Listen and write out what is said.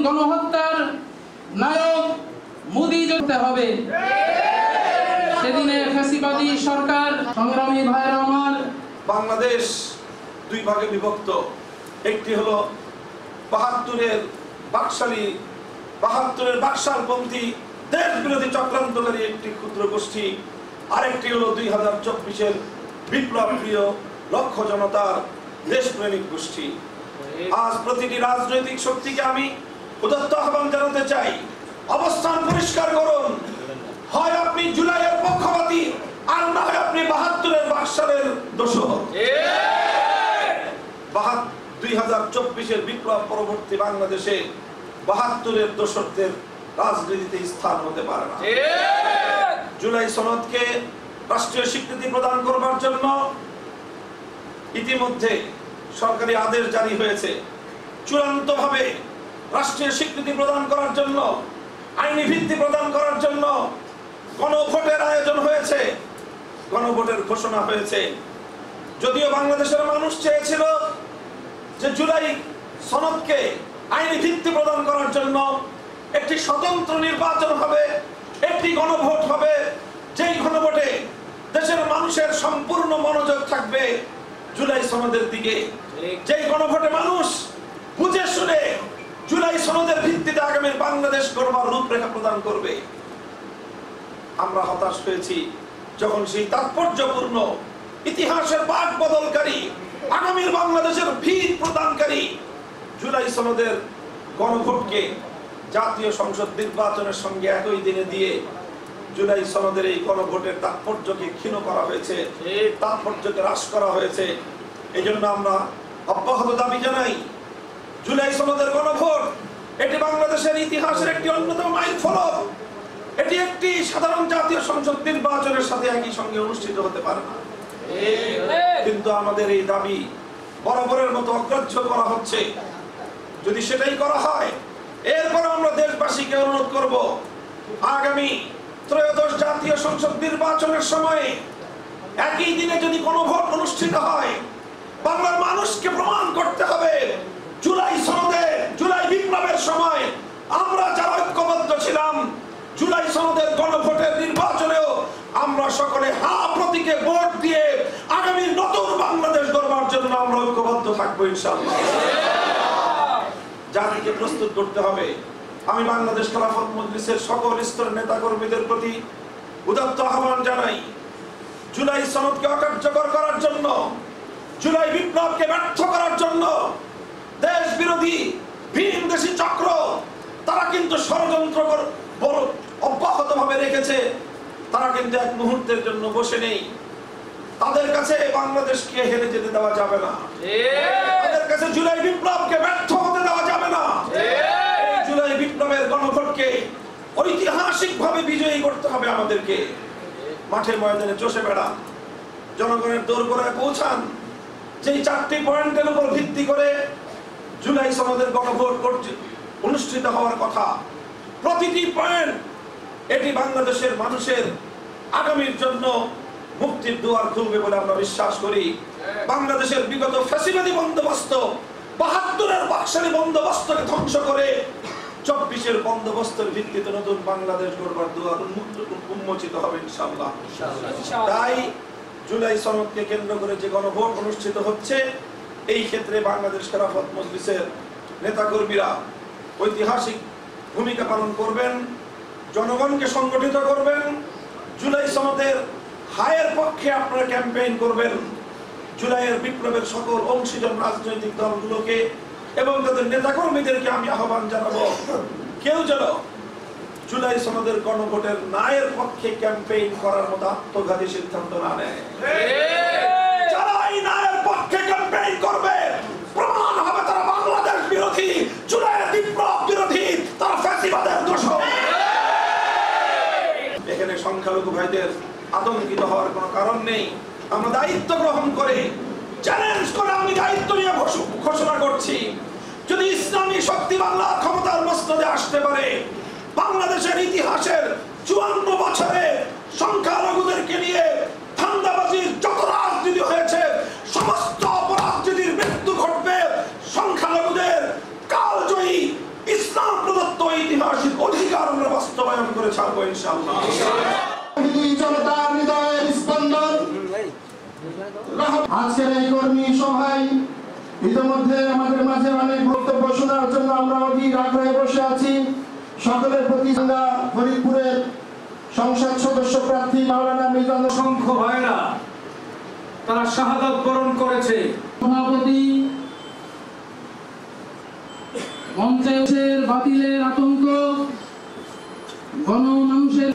গণহত্যার নায়ক মোদি যেতে হবে। সেদিনে ফ্যাসিবাদী সরকার সংগ্রামী ভাইয়েরা আমার, বাংলাদেশ দুই ভাগে বিভক্ত। একটি হলো ৭২-এর বাকশালপন্থী দেশ বিরোধী চক্রান্তকারী একটি ক্ষুদ্র গোষ্ঠী, আরেকটি হলো ২০২৪-এর বিপ্লব প্রিয় লক্ষ জনতার দেশপ্রেমিক গোষ্ঠী। আজ প্রতিটি রাজনৈতিক শক্তিকে আমি উদাত্ত আহ্বান জানাতে চাই, অবস্থান পরিষ্কার করুন। হয় আপনি জুলাইয়ের পক্ষপাতী, আর না হয় আপনি ৭২-এর বাকশালের দোষর। ২০২৪-এর বিপ্লব পরবর্তী বাংলাদেশে ৭২-এর দোষরদের রাজনীতিতে স্থান হতে পারে না। জুলাই সনদকে রাষ্ট্রীয় স্বীকৃতি প্রদান করবার জন্য ইতিমধ্যে সরকারি আদেশ জারি হয়েছে। চূড়ান্তভাবে রাষ্ট্রীয় স্বীকৃতি প্রদান করার জন্য, আইনি ভিত্তি প্রদান করার জন্য গণভোটের আয়োজন হয়েছে, গণভোটের ঘোষণা হয়েছে। যদিও বাংলাদেশের মানুষ চেয়েছিল যে জুলাই সনদকে আইনি ভিত্তি প্রদান করার জন্য একটি স্বতন্ত্র নির্বাচন হবে, একটি গণভোট হবে, যেই গণভোটে দেশের মানুষের সম্পূর্ণ মনোযোগ থাকবে জুলাই সনদের দিকে, যেই গণভোটে মানুষ বুঝে শুনে জুলাই সনদের ভিত্তিতে আগামীর বাংলাদেশ গড়বার রূপরেখা প্রদান করবে। আমরা হতাশ হয়েছি যখন সেই তাৎপর্যপূর্ণ ইতিহাসের পাঠ বদলকারী, আগামীর বাংলাদেশের ভিত প্রদানকারী জুলাই সনদের গণভোটকে জাতীয় সংসদ নির্বাচনের সঙ্গে একই দিনে দিয়ে জুলাই সনদের এই গণভোটের তাৎপর্যকে ক্ষীণ করা হয়েছে, তাৎপর্যকে হ্রাস করা হয়েছে। এই জন্য আমরা অব্যাহত দাবি জানাই, জুলাই সনদের গণভোট এটি বাংলাদেশের ইতিহাসের একটি অন্যতম মাইলফলক। এটি একটি সাধারণ জাতীয় সংসদ নির্বাচনের সাথে একই সঙ্গে অনুষ্ঠিত হতে পারে না। কিন্তু আমাদের এই দাবি বরাবরের মতো অগ্রাহ্য করা হচ্ছে। যদি সেটাই করা হয়, এরপর আমরা দেশবাসীকে অনুরোধ করব, আগামী ত্রয়োদশ জাতীয় সংসদ নির্বাচনের সময়ে একই দিনে যদি কোনো ভোট অনুষ্ঠিত হয়, বাংলার মানুষকে প্রমাণ করতে হবে জুলাই সনদে, জুলাই বিপ্লবের সময় আমরা যারা ঐক্যবদ্ধ ছিলাম, জুলাই সনদের গণভোটের নির্বাচনেও আমরা সকলে হা প্রতীকে ভোট দিয়ে আগামী নতুন বাংলাদেশ গড়বার জন্য আমরা ঐক্যবদ্ধ থাকবো ইনশাআল্লাহ। জাতিকে প্রস্তুত করতে হবে। আমি বাংলাদেশ খেলাফত মজলিসের সকল স্তরের নেতা কর্মীদের প্রতি উদাত্ত আহ্বান জানাই, জুলাই সনদকে অকার্যকর করার জন্য, জুলাই বিপ্লবকে ব্যর্থ করার জন্য দেশ বিরোধী ভিনদেশী চক্র তারা কিন্তু ষড়যন্ত্র অব্যাহত ভাবে রেখেছে। তারা কিন্তু এক মুহূর্তের জন্য বসে নেই। তাদের কাছে বাংলাদেশকে হেরে যেতে দেওয়া যাবে না, তাদের কাছে জুলাই বিপ্লবকে ব্যর্থ হতে দেওয়া যাবে না। জুলাই বিপ্লবের গণভোটকে ঐতিহাসিক ভাবে বিজয়ী করতে হবে আমাদেরকে। মাঠে ময়দানে চষে বেড়ান, জনগণের দোরগোড়ায় পৌঁছান। যেই 4টি পয়েন্টের উপর ভিত্তি করে জুলাই সনদের গণভোট অনুষ্ঠিত হওয়ার কথা, প্রতিটি পয়েন্ট এটি বাংলাদেশের মানুষের আগামীর জন্য মুক্তির দুয়ার খুলবে বলে আমরা বিশ্বাস করি। বাংলাদেশের বিগত ফ্যাসিবাদী বন্দোবস্ত, ৭২-এর বাকশালী বন্দোবস্তকে ধ্বংস করে ২৪-এর বন্দোবস্তের ভিত্তিতে নতুন বাংলাদেশ গড়বার দুয়ার উন্মোচিত হবে ইনশাআল্লাহ। তাই জুলাই সনদকে কেন্দ্র করে যে গণভোট অনুষ্ঠিত হচ্ছে, এই ক্ষেত্রে বাংলাদেশ খেলাফত মজলিসের নেতাকর্মীরা ঐতিহাসিক ভূমিকা পালন করবেন, জনগণকে সংগঠিত করবেন। জুলাই সনদের হায়ের পক্ষে আপনারা ক্যাম্পেইন করবেন। জুলাইয়ের বিপ্লবের সকল অংশীজন রাজনৈতিক দলগুলোকে এবং তাদের নেতাকর্মীদেরকে আমি আহ্বান জানাবো, কেউ যেন জুলাই সনদের গণভোটের নায়ের পক্ষে ক্যাম্পেইন করার মতো আত্মঘাতী সিদ্ধান্ত না নেয়। যারা এই নায়ের পক্ষে ক্যাম্পেইন করবে, প্রমাণ হবে তারা বাংলাদেশ বিরোধী, জুলাইয়ের বিপ্লব বিরোধী, তারা ফ্যাসিবাদের দোষর। এখানে সংখ্যালঘু ভাইদের আতঙ্কিত হওয়ার কোনো কারণ নেই। আমরা দায়িত্ব গ্রহণ করে, চ্যালেঞ্জ করে আমি দায়িত্ব নিয়ে ঘোষণা করছি, যদি ইসলামী শক্তি বাংলার ক্ষমতার মসনদে আসতে পারে, বাংলাদেশের ইতিহাসের ৫৪ বছরে সংখ্যালঘুদেরকে নিয়ে ধান্দাবাজির যত রাজনীতি হয়েছে, সমস্ত অপরাজনীতির মৃত্যু ঘটবে সংখ্যালঘুদের কালজয়ী ইসলাম বয়ান করে ছাড়বো ইনশাআল্লাহ। জনতার হৃদয়ের স্পন্দন আজকের এই কর্মী সভায় ইতিমধ্যে আমাদের মাঝে অনেক বক্তব্য শোনার জন্য আমরা অধীর আগ্রহে বসে আছি। সকলের প্রতি ফরিদপুরের সংসদ সদস্য প্রার্থী মাওলানা মিজান অসংখ্য ভাইরা তারা শাহাদাত বরণ করেছে। সভাপতি মঞ্চের বাতিলের আতঙ্ক গণমানুষের